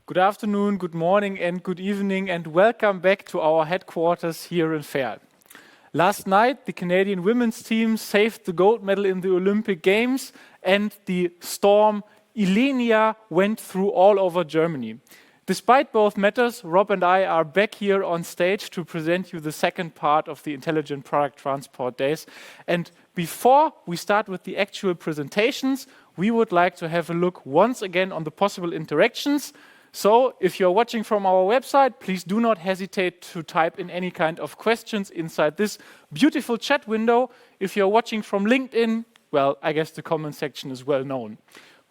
Good afternoon, good morning, and good evening, and welcome back to our headquarters here in Fair. Last night, the Canadian women's team saved the gold medal in the Olympic Games, and the storm Ilenia went through all over Germany. Despite both matters, Rob and I are back here on stage to present you the second part of the Intelligent Product Transport Days. And before we start with the actual presentations, we would like to have a look once again on the possible interactions. So if you're watching from our website, please do not hesitate to type in any kind of questions inside this beautiful chat window. If you're watching from LinkedIn, well, I guess the comment section is well known.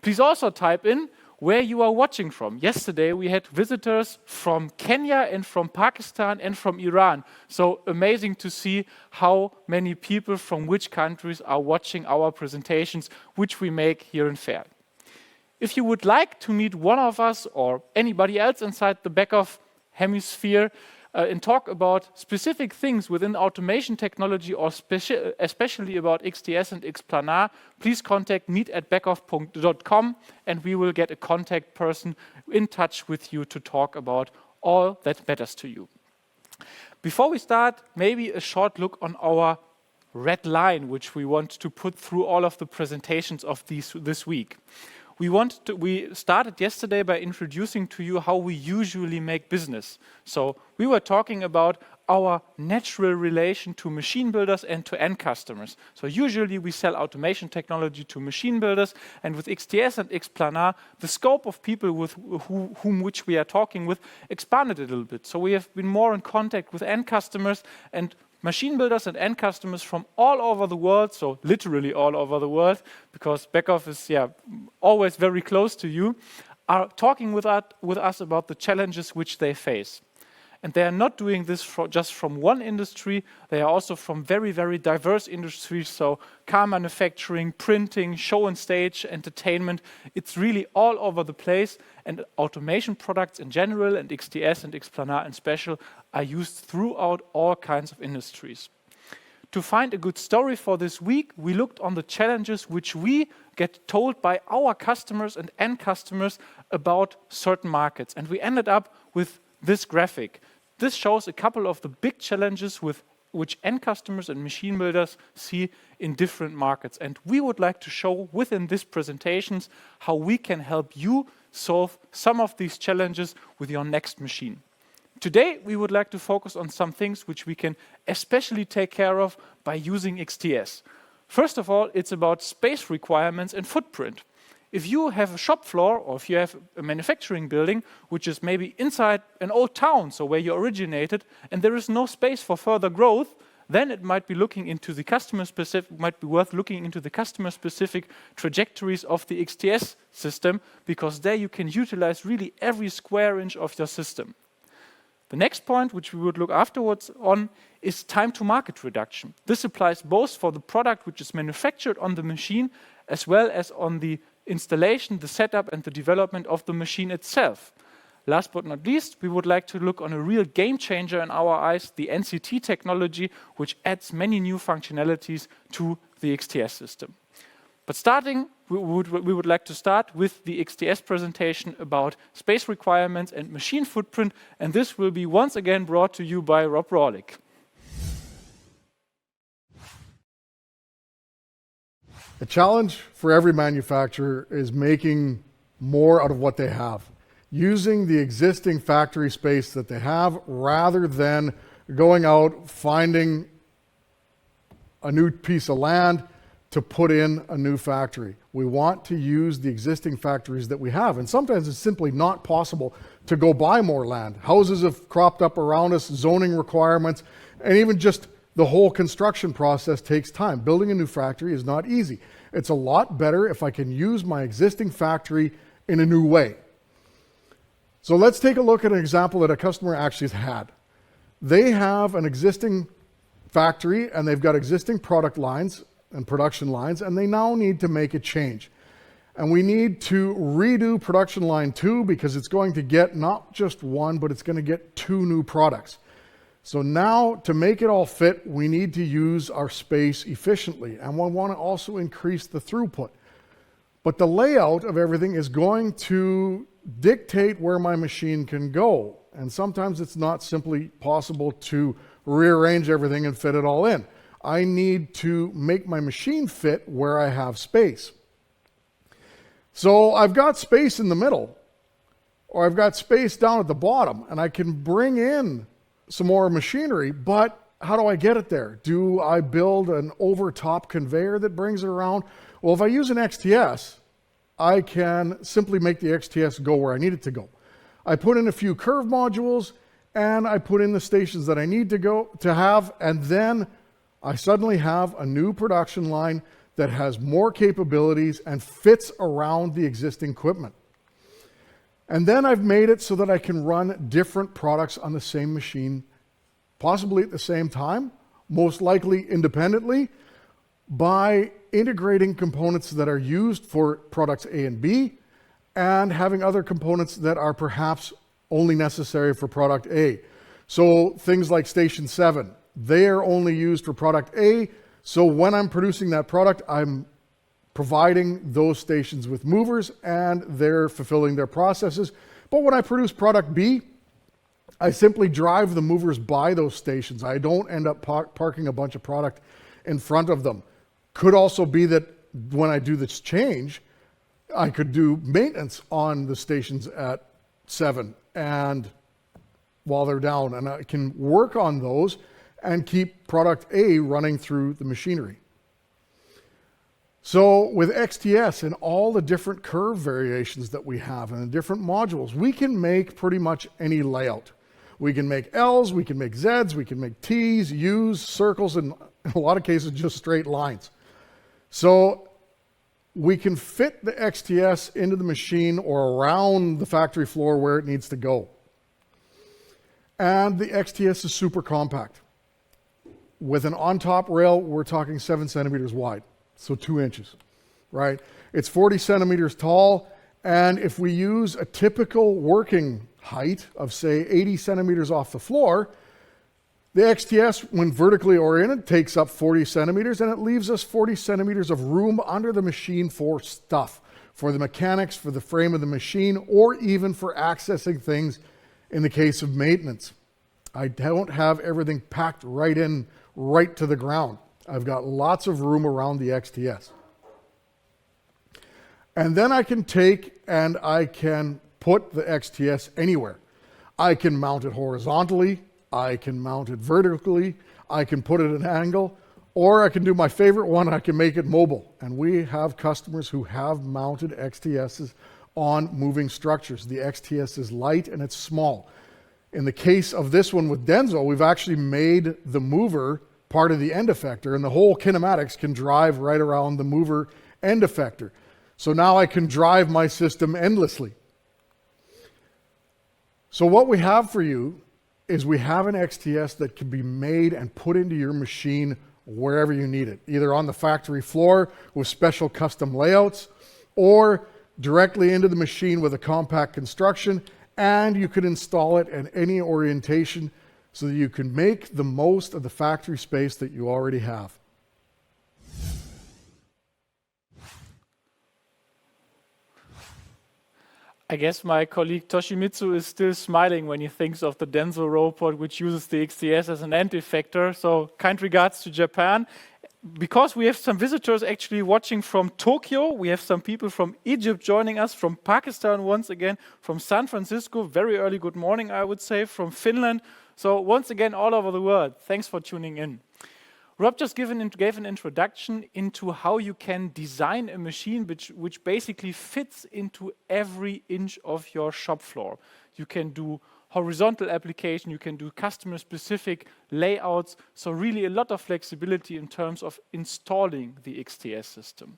Please also type in where you are watching from. Yesterday we had visitors from Kenya and from Pakistan and from Iran. So amazing to see how many people from which countries are watching our presentations, which we make here in Fair. If you would like to meet one of us or anybody else inside the back of hemisphere and talk about specific things within automation technology or especially about XTS and Xplanar, please contact meet@backoff.com and we will get a contact person in touch with you to talk about all that matters to you. Before we start, maybe a short look on our red line, which we want to put through all of the presentations of this week. We started yesterday by introducing to you how we usually make business. So we were talking about our natural relation to machine builders and to end customers. So usually we sell automation technology to machine builders, and with XTS and Xplanar, the scope of people with whom which we are talking with expanded a little bit. So we have been more in contact with end customers and machine builders and end customers from all over the world, so literally all over the world, because Backoff is always very close to you, are talking with us about the challenges which they face. And they are not doing this just from one industry, they are also from very, very diverse industries, so car manufacturing, printing, show and stage, entertainment, it's really all over the place, and automation products in general, and XTS and Xplanar in special, are used throughout all kinds of industries. To find a good story for this week, we looked on the challenges which we get told by our customers and end customers about certain markets, and we ended up with this graphic. This shows a couple of the big challenges with which end customers and machine builders see in different markets. And we would like to show within these presentations how we can help you solve some of these challenges with your next machine. Today, we would like to focus on some things which we can especially take care of by using XTS. First of all, it's about space requirements and footprint. If you have a shop floor or if you have a manufacturing building which is maybe inside an old town, so where you originated, and there is no space for further growth, then it might be worth looking into the customer-specific trajectories of the XTS system, because there you can utilize really every square inch of your system. The next point, which we would look afterwards on, is time to market reduction. This applies both for the product which is manufactured on the machine as well as on the installation, the setup and the development of the machine itself. Last but not least, we would like to look on a real game changer in our eyes, the NCT technology, which adds many new functionalities to the XTS system. But we would like to start with the XTS presentation about space requirements and machine footprint, and this will be once again brought to you by Rob Rawlick. The challenge for every manufacturer is making more out of what they have, using the existing factory space that they have rather than going out, finding a new piece of land to put in a new factory. We want to use the existing factories that we have, and sometimes it's simply not possible to go buy more land. Houses have cropped up around us, zoning requirements, and even just the whole construction process takes time. Building a new factory is not easy. It's a lot better if I can use my existing factory in a new way. So let's take a look at an example that a customer actually has had. They have an existing factory and they've got existing product lines and production lines, and they now need to make a change. And we need to redo production line 2 because it's going to get not just one, but it's going to get 2 new products. So now, to make it all fit, we need to use our space efficiently, and we want to also increase the throughput. But the layout of everything is going to dictate where my machine can go. And sometimes it's not simply possible to rearrange everything and fit it all in. I need to make my machine fit where I have space. So I've got space in the middle, or I've got space down at the bottom, and I can bring in some more machinery, but how do I get it there? Do I build an over-top conveyor that brings it around? Well, if I use an XTS, I can simply make the XTS go where I need it to go. I put in a few curve modules, and I put in the stations that I need to have, and then I suddenly have a new production line that has more capabilities and fits around the existing equipment. And then I've made it so that I can run different products on the same machine, possibly at the same time, most likely independently, by integrating components that are used for products A and B, and having other components that are perhaps only necessary for product A. So things like Station 7, they are only used for product A, so when I'm producing that product, I'm providing those stations with movers and they're fulfilling their processes. But when I produce product B, I simply drive the movers by those stations. I don't end up parking a bunch of product in front of them. Could also be that when I do this change, I could do maintenance on the stations at 7 and while they're down, and I can work on those and keep product A running through the machinery. So with XTS and all the different curve variations that we have and the different modules, we can make pretty much any layout. We can make L's, we can make Z's, we can make T's, U's, circles, and in a lot of cases just straight lines. So we can fit the XTS into the machine or around the factory floor where it needs to go. And the XTS is super compact. With an on-top rail, we're talking 7 centimeters wide, so 2 inches, right? It's 40 centimeters tall, and if we use a typical working height of, say, 80 centimeters off the floor, the XTS, when vertically oriented, takes up 40 centimeters, and it leaves us 40 centimeters of room under the machine for stuff, for the mechanics, for the frame of the machine, or even for accessing things in the case of maintenance. I don't have everything packed right to the ground. I've got lots of room around the XTS. And then I can take and I can put the XTS anywhere. I can mount it horizontally, I can mount it vertically, I can put it at an angle, or I can do my favorite one, I can make it mobile. And we have customers who have mounted XTSs on moving structures. The XTS is light and it's small. In the case of this one with Denso, we've actually made the mover part of the end effector, and the whole kinematics can drive right around the mover end effector. So now I can drive my system endlessly. So what we have for you is we have an XTS that can be made and put into your machine wherever you need it, either on the factory floor with special custom layouts, or directly into the machine with a compact construction, and you can install it in any orientation so that you can make the most of the factory space that you already have. I guess my colleague Toshimitsu is still smiling when he thinks of the Denso robot, which uses the XTS as an end effector. So kind regards to Japan. Because we have some visitors actually watching from Tokyo, we have some people from Egypt joining us, from Pakistan once again, from San Francisco, very early good morning, I would say, from Finland. So once again, all over the world, thanks for tuning in. Rob just gave an introduction into how you can design a machine which basically fits into every inch of your shop floor. You can do horizontal application, you can do customer-specific layouts, so really a lot of flexibility in terms of installing the XTS system.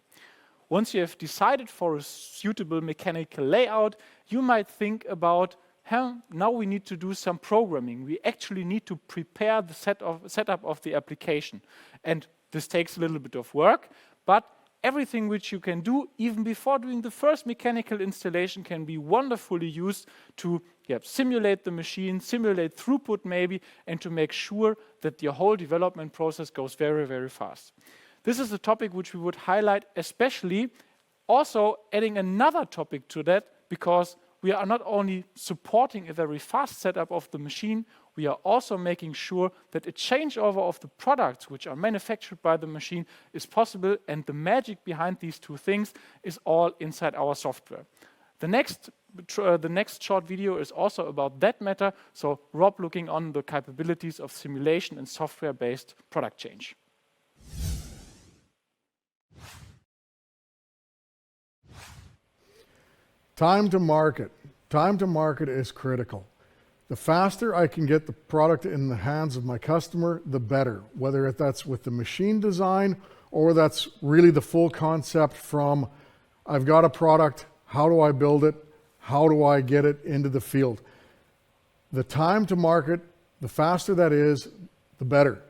Once you have decided for a suitable mechanical layout, you might think about, now we need to do some programming. We actually need to prepare the setup of the application. And this takes a little bit of work, but everything which you can do, even before doing the first mechanical installation, can be wonderfully used to simulate the machine, simulate throughput maybe, and to make sure that your whole development process goes very, very fast. This is a topic which we would highlight, especially also adding another topic to that, because we are not only supporting a very fast setup of the machine, we are also making sure that a changeover of the products which are manufactured by the machine is possible, and the magic behind these two things is all inside our software. The next short video is also about that matter, so Rob looking on the capabilities of simulation and software-based product change. Time to market. Time to market is critical. The faster I can get the product in the hands of my customer, the better, whether that's with the machine design or that's really the full concept from I've got a product, how do I build it, how do I get it into the field. The time to market, the faster that is, the better.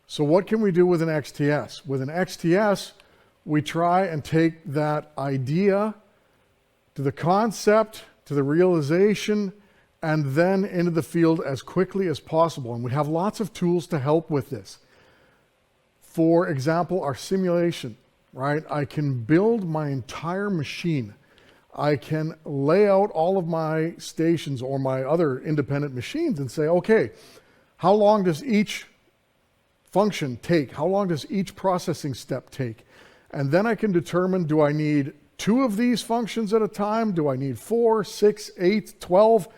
So what can we do with an XTS? With an XTS, we try and take that idea to the concept, to the realization, and then into the field as quickly as possible. And we have lots of tools to help with this. For example, our simulation, right? I can build my entire machine. I can lay out all of my stations or my other independent machines and say, okay, how long does each function take? How long does each processing step take? And then I can determine, do I need 2 of these functions at a time? Do I need 4, 6, 8, 12?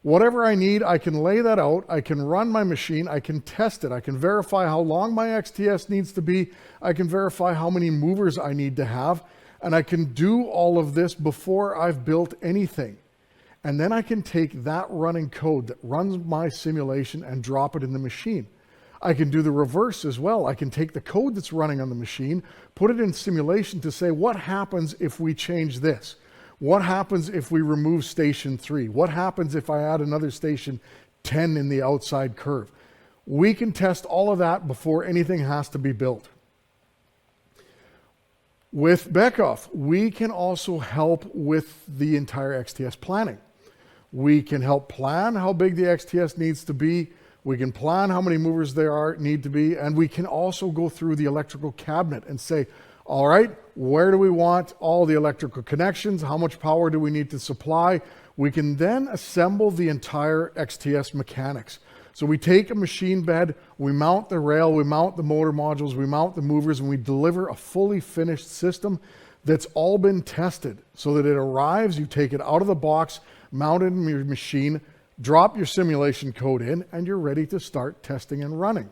Whatever I need, I can lay that out. I can run my machine. I can test it. I can verify how long my XTS needs to be. I can verify how many movers I need to have. And I can do all of this before I've built anything. And then I can take that running code that runs my simulation and drop it in the machine. I can do the reverse as well. I can take the code that's running on the machine, put it in simulation to say, what happens if we change this? What happens if we remove station 3? What happens if I add another station 10 in the outside curve? We can test all of that before anything has to be built. With Beckhoff, we can also help with the entire XTS planning. We can help plan how big the XTS needs to be. We can plan how many movers there need to be, and we can also go through the electrical cabinet and say, all right, where do we want all the electrical connections? How much power do we need to supply? We can then assemble the entire XTS mechanics. So we take a machine bed, we mount the rail, we mount the motor modules, we mount the movers, and we deliver a fully finished system that's all been tested so that it arrives, you take it out of the box, mount it in your machine, drop your simulation code in, and you're ready to start testing and running.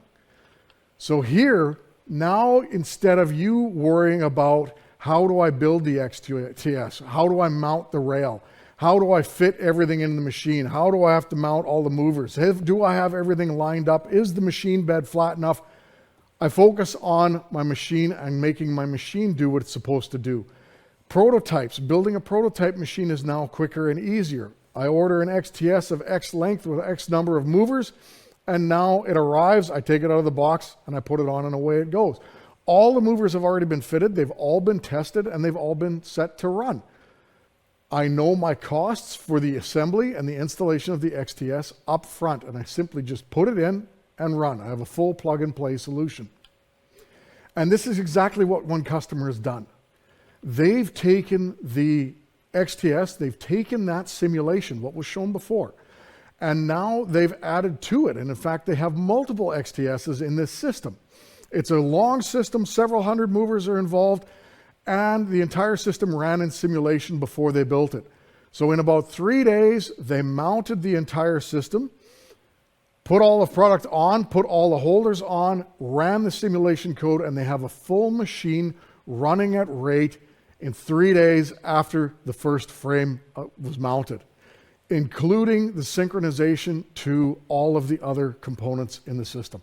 So here, now instead of you worrying about how do I build the XTS, how do I mount the rail, how do I fit everything in the machine, how do I have to mount all the movers, do I have everything lined up, is the machine bed flat enough? I focus on my machine and making my machine do what it's supposed to do. Prototypes, building a prototype machine is now quicker and easier. I order an XTS of X length with X number of movers, and now it arrives, I take it out of the box, and I put it on, and away it goes. All the movers have already been fitted, they've all been tested, and they've all been set to run. I know my costs for the assembly and the installation of the XTS up front, and I simply just put it in and run. I have a full plug-and-play solution. And this is exactly what one customer has done. They've taken the XTS, they've taken that simulation, what was shown before, and now they've added to it. And in fact, they have multiple XTSs in this system. It's a long system, several hundred movers are involved, and the entire system ran in simulation before they built it. So in about 3 days, they mounted the entire system, put all the product on, put all the holders on, ran the simulation code, and they have a full machine running at rate in 3 days after the first frame was mounted, including the synchronization to all of the other components in the system.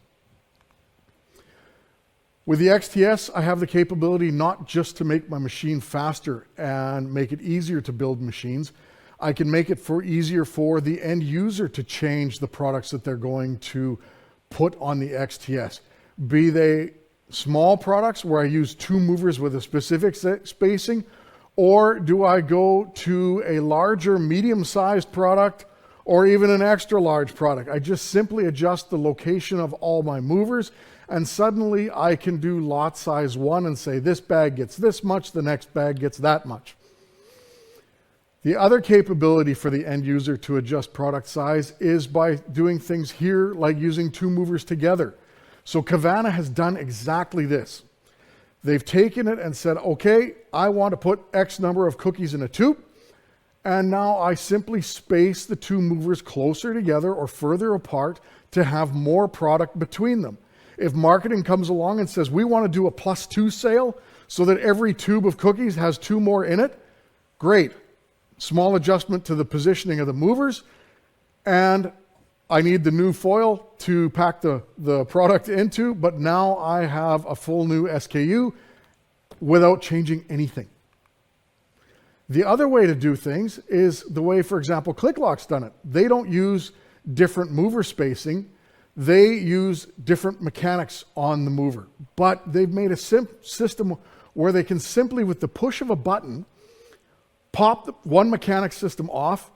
With the XTS, I have the capability not just to make my machine faster and make it easier to build machines. I can make it easier for the end user to change the products that they're going to put on the XTS. Be they small products where I use 2 movers with a specific spacing, or do I go to a larger, medium-sized product, or even an extra large product? I just simply adjust the location of all my movers, and suddenly I can do lot size 1 and say this bag gets this much, the next bag gets that much. The other capability for the end user to adjust product size is by doing things here like using two movers together. So Kavana has done exactly this. They've taken it and said, okay, I want to put X number of cookies in a tube, and now I simply space the two movers closer together or further apart to have more product between them. If marketing comes along and says, we want to do a +2 sale so that every tube of cookies has 2 more in it, great. Small adjustment to the positioning of the movers, and I need the new foil to pack the product into, but now I have a full new SKU without changing anything. The other way to do things is the way, for example, ClickLock's done it. They don't use different mover spacing. They use different mechanics on the mover, but they've made a system where they can simply, with the push of a button, pop one mechanic system off,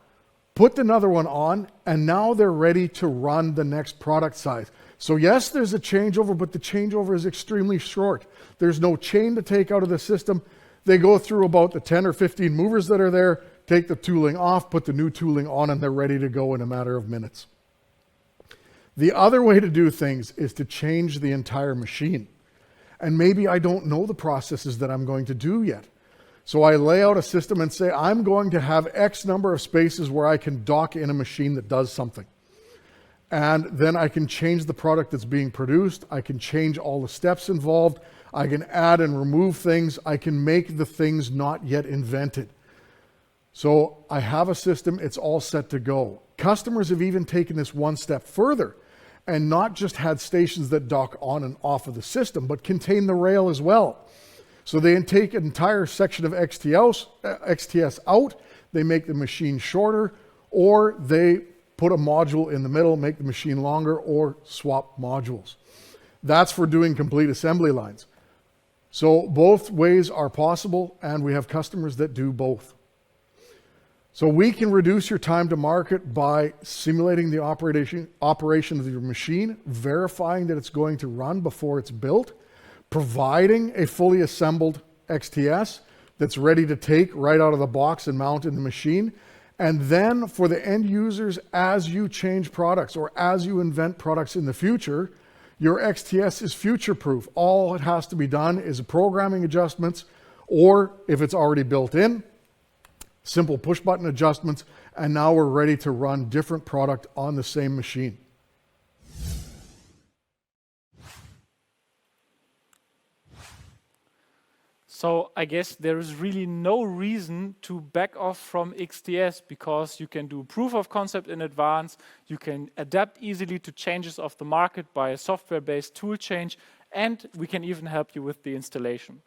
put another one on, and now they're ready to run the next product size. So yes, there's a changeover, but the changeover is extremely short. There's no chain to take out of the system. They go through about the 10 or 15 movers that are there, take the tooling off, put the new tooling on, and they're ready to go in a matter of minutes. The other way to do things is to change the entire machine. And maybe I don't know the processes that I'm going to do yet. So I lay out a system and say, I'm going to have X number of spaces where I can dock in a machine that does something. And then I can change the product that's being produced. I can change all the steps involved. I can add and remove things. I can make the things not yet invented. So I have a system, it's all set to go. Customers have even taken this one step further and not just had stations that dock on and off of the system, but contain the rail as well. So they take an entire section of XTS out, they make the machine shorter, or they put a module in the middle, make the machine longer, or swap modules. That's for doing complete assembly lines. So both ways are possible, and we have customers that do both. So we can reduce your time to market by simulating the operation of your machine, verifying that it's going to run before it's built, providing a fully assembled XTS that's ready to take right out of the box and mount in the machine. And then for the end users, as you change products or as you invent products in the future, your XTS is future-proof. All it has to be done is programming adjustments, or if it's already built in, simple push-button adjustments, and now we're ready to run different product on the same machine. So I guess there is really no reason to back off from XTS, because you can do proof of concept in advance, you can adapt easily to changes of the market by a software-based tool change, and we can even help you with the installation.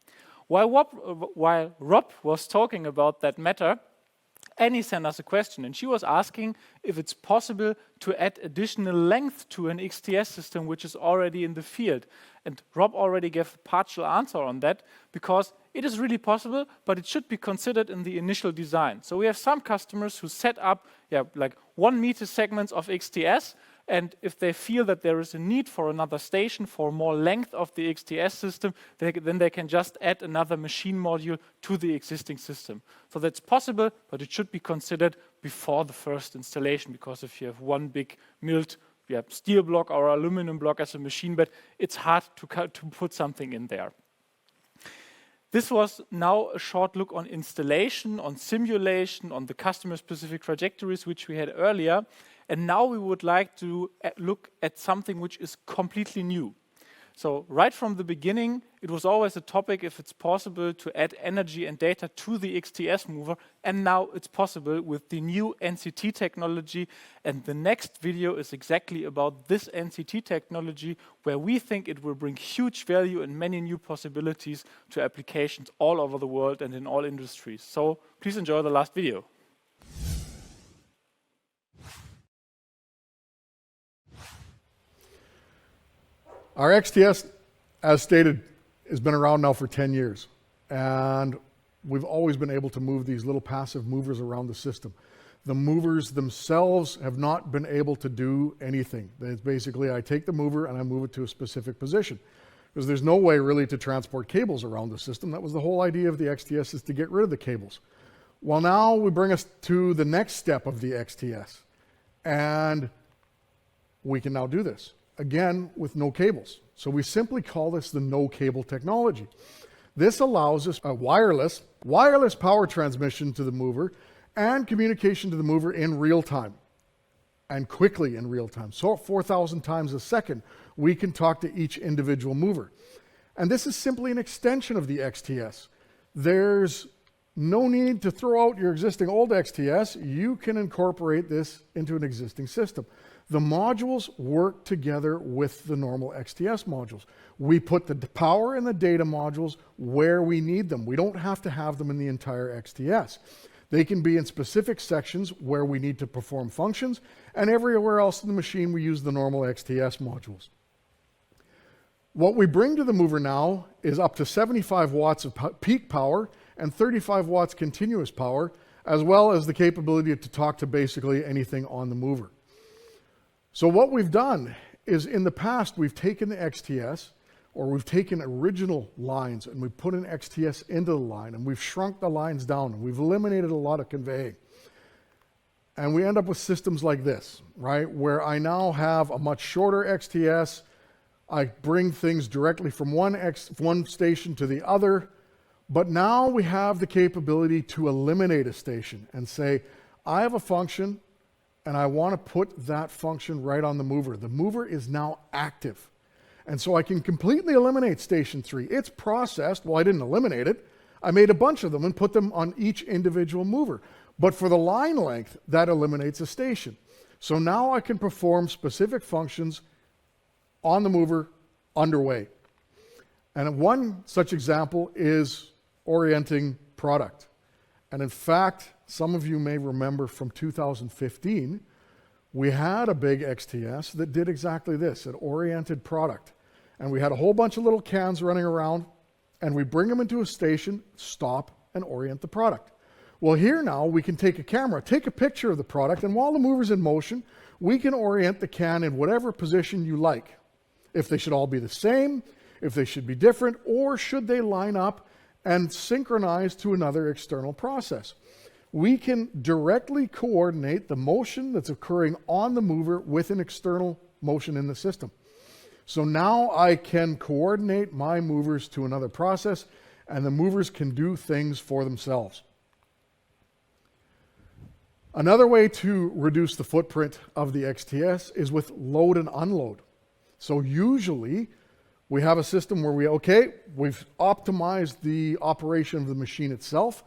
While Rob was talking about that matter, Annie sent us a question, and she was asking if it's possible to add additional length to an XTS system which is already in the field. And Rob already gave a partial answer on that, because it is really possible, but it should be considered in the initial design. So we have some customers who set up like 1 meter segments of XTS, and if they feel that there is a need for another station for more length of the XTS system, then they can just add another machine module to the existing system. So that's possible, but it should be considered before the first installation, because if you have one big milled steel block or aluminum block as a machine bed, it's hard to put something in there. This was now a short look on installation, on simulation, on the customer-specific trajectories which we had earlier. And now we would like to look at something which is completely new. So right from the beginning, it was always a topic if it's possible to add energy and data to the XTS mover, and now it's possible with the new NCT technology. And the next video is exactly about this NCT technology, where we think it will bring huge value and many new possibilities to applications all over the world and in all industries. So please enjoy the last video. Our XTS, as stated, has been around now for 10 years. And we've always been able to move these little passive movers around the system. The movers themselves have not been able to do anything. It's basically, I take the mover and I move it to a specific position. Because there's no way really to transport cables around the system. That was the whole idea of the XTS, is to get rid of the cables. Well, now we bring us to the next step of the XTS. And we can now do this, again, with no cables. So we simply call this the no cable technology. This allows us a wireless power transmission to the mover and communication to the mover in real time and quickly in real time. So 4,000 times a second, we can talk to each individual mover. And this is simply an extension of the XTS. There's no need to throw out your existing old XTS. You can incorporate this into an existing system. The modules work together with the normal XTS modules. We put the power and the data modules where we need them. We don't have to have them in the entire XTS. They can be in specific sections where we need to perform functions, and everywhere else in the machine we use the normal XTS modules. What we bring to the mover now is up to 75 watts of peak power and 35 watts continuous power, as well as the capability to talk to basically anything on the mover. So what we've done is, in the past, we've taken the XTS, or we've taken original lines and we've put an XTS into the line, and we've shrunk the lines down, and we've eliminated a lot of conveying. And we end up with systems like this, right? Where I now have a much shorter XTS. I bring things directly from one station to the other, but now we have the capability to eliminate a station and say, I have a function, and I want to put that function right on the mover. The mover is now active. And so I can completely eliminate station 3. It's processed. Well, I didn't eliminate it. I made a bunch of them and put them on each individual mover. But for the line length, that eliminates a station. So now I can perform specific functions on the mover underway. And one such example is orienting product. And in fact, some of you may remember from 2015, we had a big XTS that did exactly this. It oriented product. And we had a whole bunch of little cans running around, and we bring them into a station, stop, and orient the product. Well, here now we can take a camera, take a picture of the product, and while the mover's in motion, we can orient the can in whatever position you like. If they should all be the same, if they should be different, or should they line up and synchronize to another external process. We can directly coordinate the motion that's occurring on the mover with an external motion in the system. So now I can coordinate my movers to another process, and the movers can do things for themselves. Another way to reduce the footprint of the XTS is with load and unload. So usually we have a system where we've optimized the operation of the machine itself,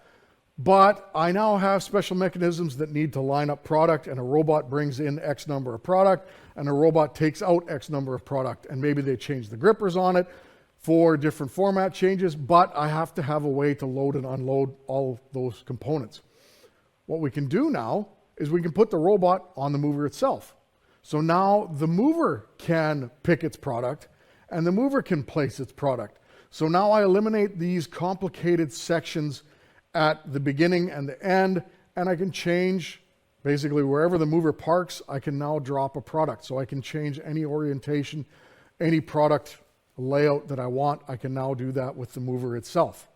but I now have special mechanisms that need to line up product, and a robot brings in X number of product, and a robot takes out X number of product, and maybe they change the grippers on it for different format changes, but I have to have a way to load and unload all those components. What we can do now is we can put the robot on the mover itself. So now the mover can pick its product, and the mover can place its product. So now I eliminate these complicated sections at the beginning and the end, and I can change basically wherever the mover parks. I can now drop a product. So I can change any orientation, any product layout that I want. I can now do that with the mover itself.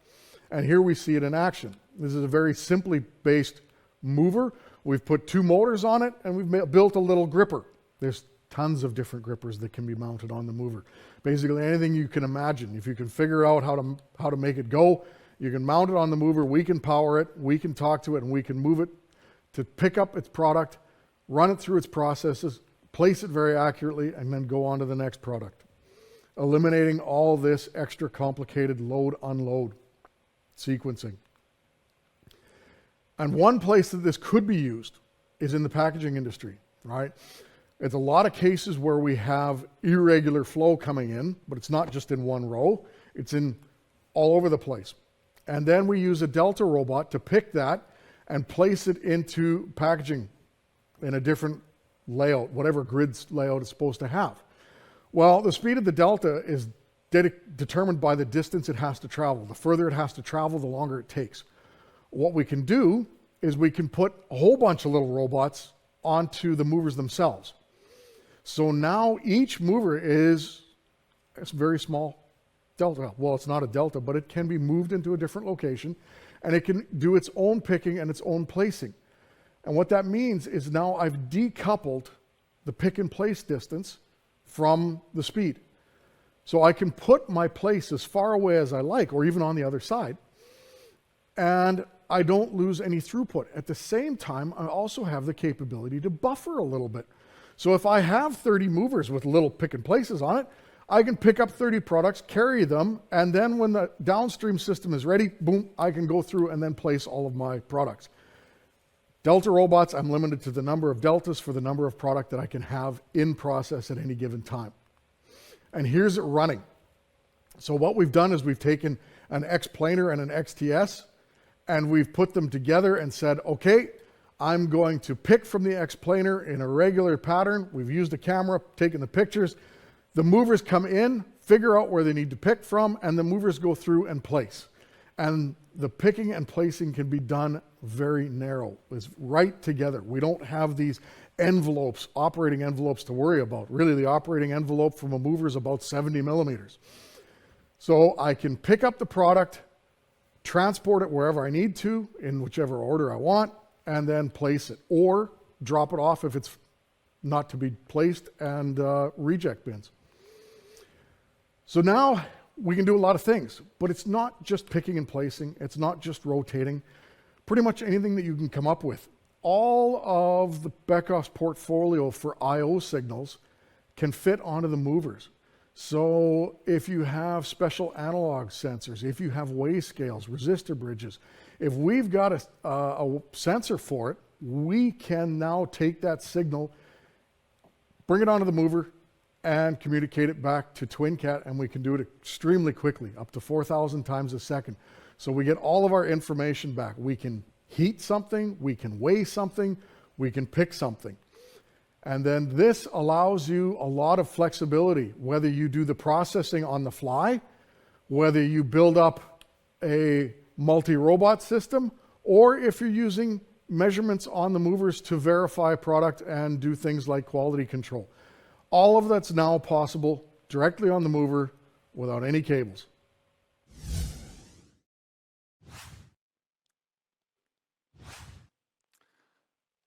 And here we see it in action. This is a very simply based mover. We've put 2 motors on it, and we've built a little gripper. There's tons of different grippers that can be mounted on the mover. Basically anything you can imagine. If you can figure out how to make it go, you can mount it on the mover, we can power it, we can talk to it, and we can move it to pick up its product, run it through its processes, place it very accurately, and then go on to the next product. Eliminating all this extra complicated load-unload sequencing. And one place that this could be used is in the packaging industry, right? It's a lot of cases where we have irregular flow coming in, but it's not just in one row, it's in all over the place. And then we use a Delta robot to pick that and place it into packaging in a different layout, whatever grid's layout it's supposed to have. Well, the speed of the Delta is determined by the distance it has to travel. The further it has to travel, the longer it takes. What we can do is we can put a whole bunch of little robots onto the movers themselves. So now each mover is a very small Delta. Well, it's not a Delta, but it can be moved into a different location. and it can do its own picking and its own placing. And what that means is now I've decoupled the pick and place distance from the speed. So I can put my place as far away as I like, or even on the other side, and I don't lose any throughput. At the same time, I also have the capability to buffer a little bit. So if I have 30 movers with little pick and places on it, I can pick up 30 products, carry them, and then when the downstream system is ready, boom, I can go through and then place all of my products. Delta robots, I'm limited to the number of deltas for the number of product that I can have in process at any given time. And here's it running. So what we've done is we've taken an X-planer and an XTS, and we've put them together and said, okay, I'm going to pick from the X-planer in a regular pattern. We've used a camera, taken the pictures. The movers come in, figure out where they need to pick from, and the movers go through and place. And the picking and placing can be done very narrow. It's right together. We don't have these envelopes, operating envelopes to worry about. Really, the operating envelope from a mover is about 70 millimeters. So I can pick up the product, transport it wherever I need to, in whichever order I want, and then place it, or drop it off if it's not to be placed, and reject bins. So now we can do a lot of things, but it's not just picking and placing, it's not just rotating, pretty much anything that you can come up with. All of the Beckhoff's portfolio for I/O signals can fit onto the movers. So if you have special analog sensors, if you have weigh scales, resistor bridges, if we've got a sensor for it, we can now take that signal, bring it onto the mover, and communicate it back to TwinCat, and we can do it extremely quickly, up to 4,000 times a second. So we get all of our information back. We can heat something, we can weigh something, we can pick something. And then this allows you a lot of flexibility, whether you do the processing on the fly, whether you build up a multi-robot system, or if you're using measurements on the movers to verify product and do things like quality control. All of that's now possible directly on the mover without any cables.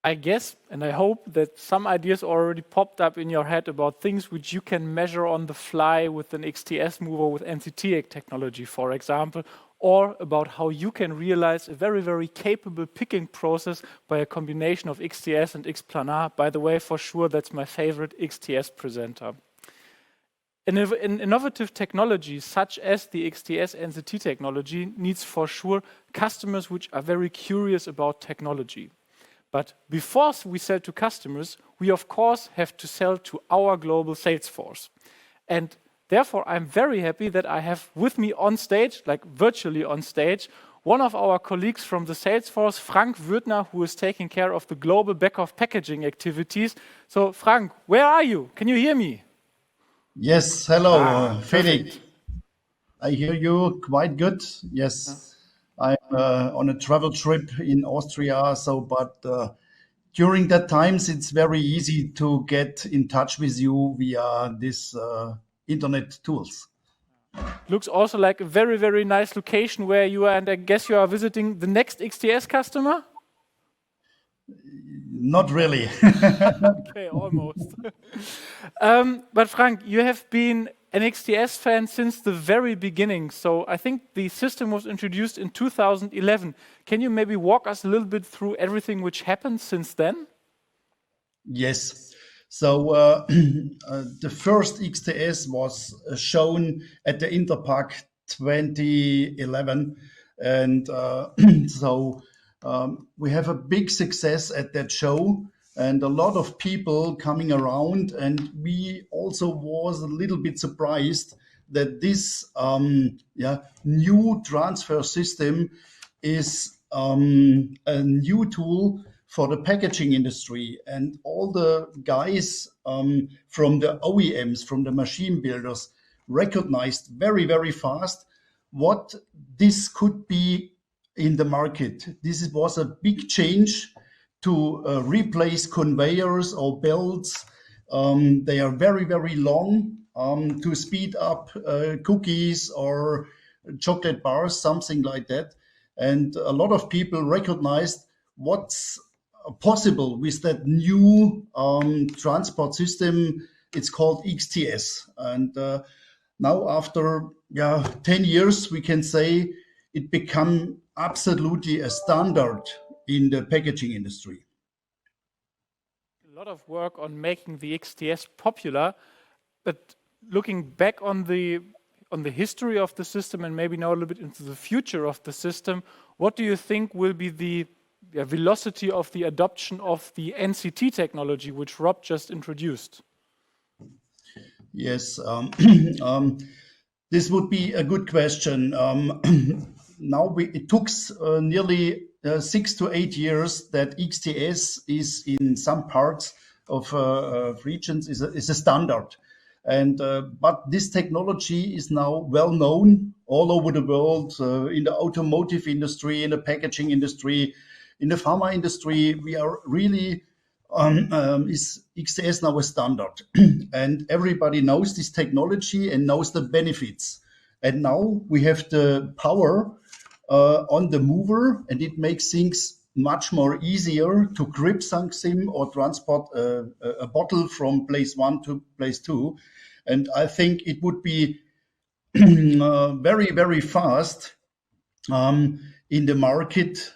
I guess, and I hope that some ideas already popped up in your head about things which you can measure on the fly with an XTS mover with NCT technology, for example, or about how you can realize a very, very capable picking process by a combination of XTS and X-planar. By the way, for sure, that's my favorite XTS presenter. An innovative technology such as the XTS NCT technology needs for sure customers which are very curious about technology. But before we sell to customers, we of course have to sell to our global sales force. And therefore, I'm very happy that I have with me on stage, like virtually on stage, one of our colleagues from the sales force, Frank Würtner, who is taking care of the global Beckhoff packaging activities. So Frank, where are you? Can you hear me? Yes, hello, Felix. I hear you quite good. Yes. I'm on a travel trip in Austria, but during that times it's very easy to get in touch with you via this internet tools. Looks also like a very, very nice location where you are, and I guess you are visiting the next XTS customer? Not really. Okay, almost. But Frank, you have been an XTS fan since the very beginning. So I think the system was introduced in 2011. Can you maybe walk us a little bit through everything which happened since then? Yes. So the first XTS was shown at the Interpack 2011. And so we have a big success at that show. And a lot of people coming around, and we also was a little bit surprised that this new transfer system is a new tool for the packaging industry. And all the guys from the OEMs, from the machine builders, recognized very, very fast what this could be in the market. This was a big change to replace conveyors or belts. They are very, very long to speed up cookies or chocolate bars, something like that. and a lot of people recognized what's possible with that new transport system. It's called XTS, and now after 10 years, we can say it become absolutely a standard in the packaging industry. A lot of work on making the XTS popular, but looking back on the history of the system and maybe now a little bit into the future of the system, what do you think will be the velocity of the adoption of the NCT technology, which Rob just introduced? Yes, this would be a good question. Now it took nearly 6 to 8 years that XTS is in some parts of regions is a standard, and but this technology is now well known all over the world, in the automotive industry, in the packaging industry, in the pharma industry. We are really is XTS now a standard, and everybody knows this technology and knows the benefits. And now we have the power on the mover, and it makes things much more easier to grip something or transport a bottle from place 1 to place 2. And I think it would be very, very fast in the market,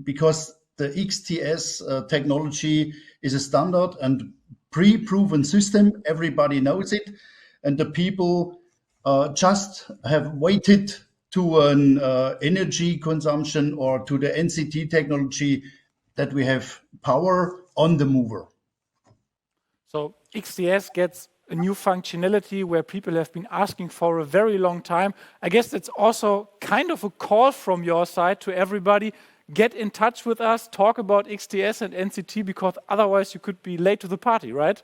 because the XTS technology is a standard and pre-proven system. Everybody knows it, and the people just have waited to an energy consumption or to the NCT technology that we have power on the mover. So XTS gets a new functionality where people have been asking for a very long time. I guess that's also kind of a call from your side to everybody. Get in touch with us, talk about XTS and NCT, because otherwise you could be late to the party, right?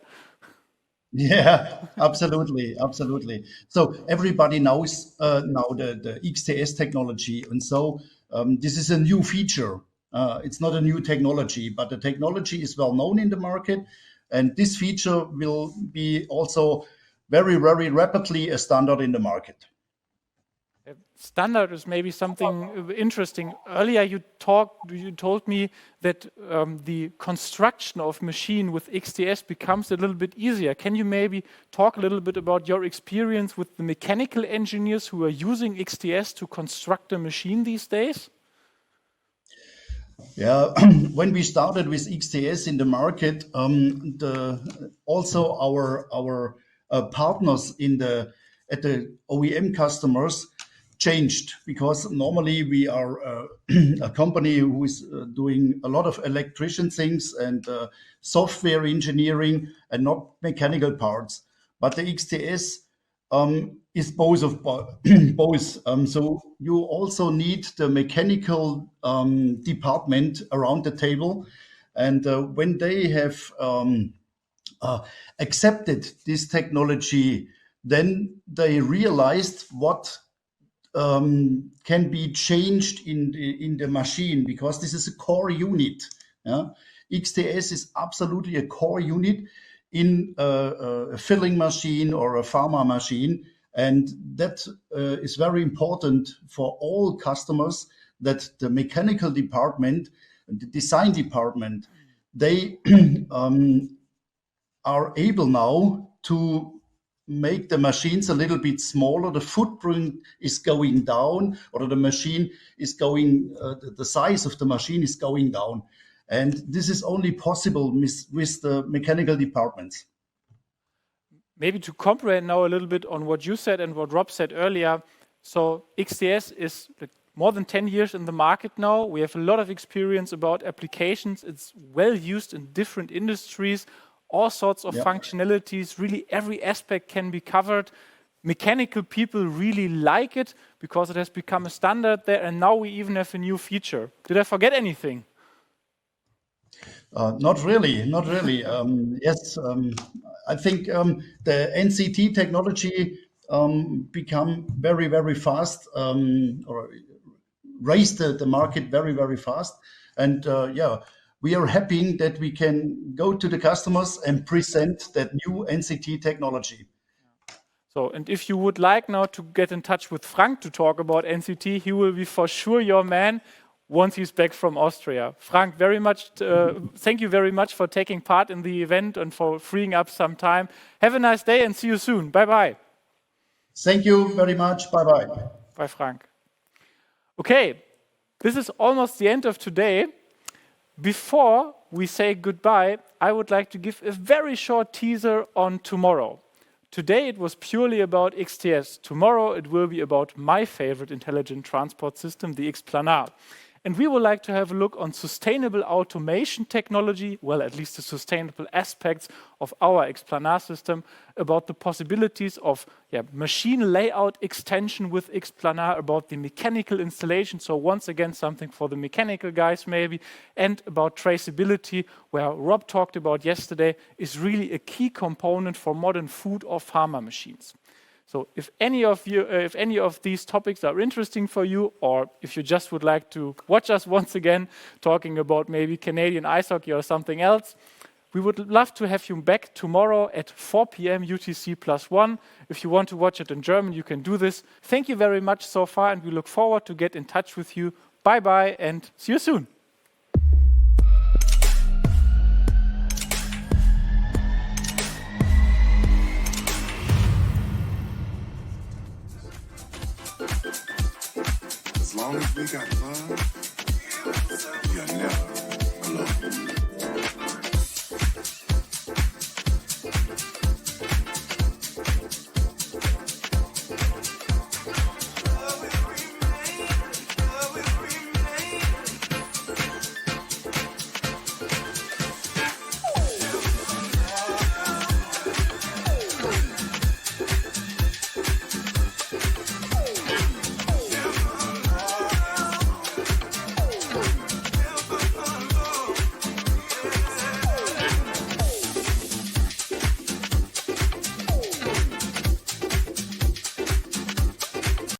Yeah, absolutely, absolutely. So everybody knows now the XTS technology, and so this is a new feature. It's not a new technology, but the technology is well known in the market, and this feature will be also very, very rapidly a standard in the market. Standard is maybe something interesting. Earlier you told me that the construction of machine with XTS becomes a little bit easier. Can you maybe talk a little bit about your experience with the mechanical engineers who are using XTS to construct a machine these days? Yeah, when we started with XTS in the market, also our partners at the OEM customers changed, because normally we are a company who is doing a lot of electrician things and software engineering and not mechanical parts. But the XTS is both of both. So you also need the mechanical department around the table, and when they have accepted this technology, then they realized what can be changed in the machine, because this is a core unit. Yeah? XTS is absolutely a core unit in a filling machine or a pharma machine, and that is very important for all customers, that the mechanical department, the design department, they are able now to make the machines a little bit smaller. The footprint is going down, or the machine is going, the size of the machine is going down. And this is only possible with the mechanical departments. Maybe to comprehend now a little bit on what you said and what Rob said earlier. So XTS is more than 10 years in the market now. We have a lot of experience about applications. It's well used in different industries. All sorts of functionalities, really every aspect can be covered. Mechanical people really like it because it has become a standard there, and now we even have a new feature. Did I forget anything? Not really, not really. Yes, I think the NCT technology become very, very fast, or raised the market very, very fast. And we are happy that we can go to the customers and present that new NCT technology. So, and if you would like now to get in touch with Frank to talk about NCT, he will be for sure your man once he's back from Austria. Frank, very much, thank you very much for taking part in the event and for freeing up some time. Have a nice day and see you soon. Bye-bye. Thank you very much. Bye-bye. Bye, Frank. Okay, this is almost the end of today. Before we say goodbye, I would like to give a very short teaser on tomorrow. Today it was purely about XTS. Tomorrow it will be about my favorite intelligent transport system, the X-Planar. And we would like to have a look on sustainable automation technology, well, at least the sustainable aspects of our X-Planar system, about the possibilities of machine layout extension with X-Planar, about the mechanical installation, so once again something for the mechanical guys maybe, and about traceability, where Rob talked about yesterday, is really a key component for modern food or pharma machines. So if any of these topics are interesting for you, or if you just would like to watch us once again talking about maybe Canadian ice hockey or something else, we would love to have you back tomorrow at 4 p.m. UTC +1. If you want to watch it in German, you can do this. Thank you very much so far, and we look forward to get in touch with you. Bye-bye, and see you soon. As long as we got love.